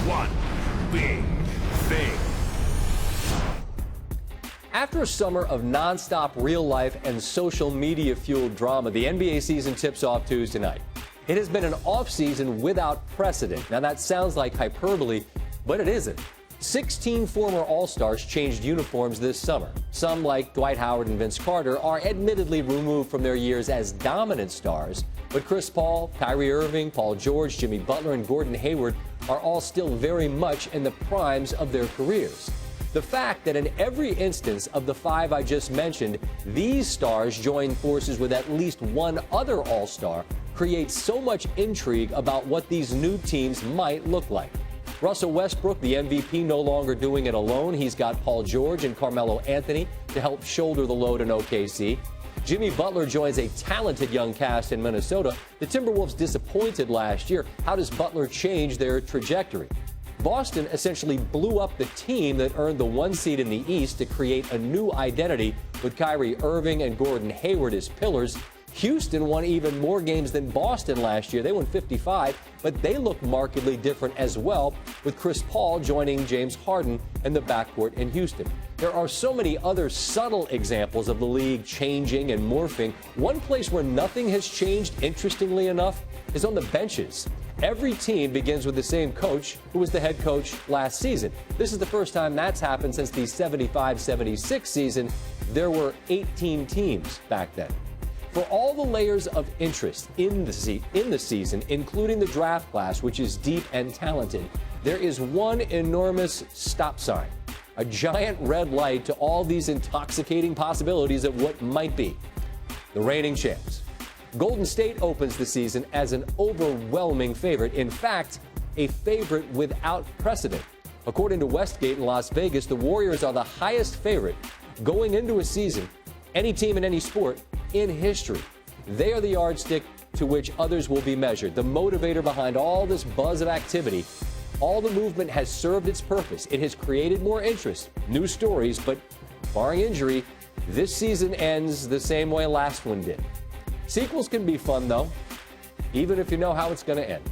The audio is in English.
one big thing. After a summer of nonstop real-life and social media-fueled drama, the NBA season tips off Tuesday night. It has been an off-season without precedent. Now, that sounds like hyperbole, but it isn't. 16 former All-Stars changed uniforms this summer. Some, like Dwight Howard and Vince Carter, are admittedly removed from their years as dominant stars. But Chris Paul, Kyrie Irving, Paul George, Jimmy Butler, and Gordon Hayward are all still very much in the primes of their careers. The fact that in every instance of the five I just mentioned, these stars join forces with at least one other All-Star creates so much intrigue about what these new teams might look like. Russell Westbrook, the MVP, no longer doing it alone. He's got Paul George and Carmelo Anthony to help shoulder the load in OKC. Jimmy Butler joins a talented young cast in Minnesota. The Timberwolves disappointed last year. How does Butler change their trajectory? Boston essentially blew up the team that earned the 1 seed in the East to create a new identity with Kyrie Irving and Gordon Hayward as pillars. Houston won even more games than Boston last year. They won 55, but they look markedly different as well, with Chris Paul joining James Harden in the backcourt in Houston. There are so many other subtle examples of the league changing and morphing. One place where nothing has changed, interestingly enough, is on the benches. Every team begins with the same coach who was the head coach last season. This is the first time that's happened since the 75-76 season. There were 18 teams back then. For all the layers of interest in the season, including the draft class, which is deep and talented, there is one enormous stop sign, a giant red light to all these intoxicating possibilities of what might be. The reigning champs. Golden State opens the season as an overwhelming favorite. In fact, a favorite without precedent. According to Westgate in Las Vegas, the Warriors are the highest favorite going into a season, any team in any sport, in history. They are the yardstick to which others will be measured, the motivator behind all this buzz of activity. All the movement has served its purpose. It has created more interest, new stories, but barring injury, this season ends the same way last one did. Sequels can be fun, though, even if you know how it's going to end.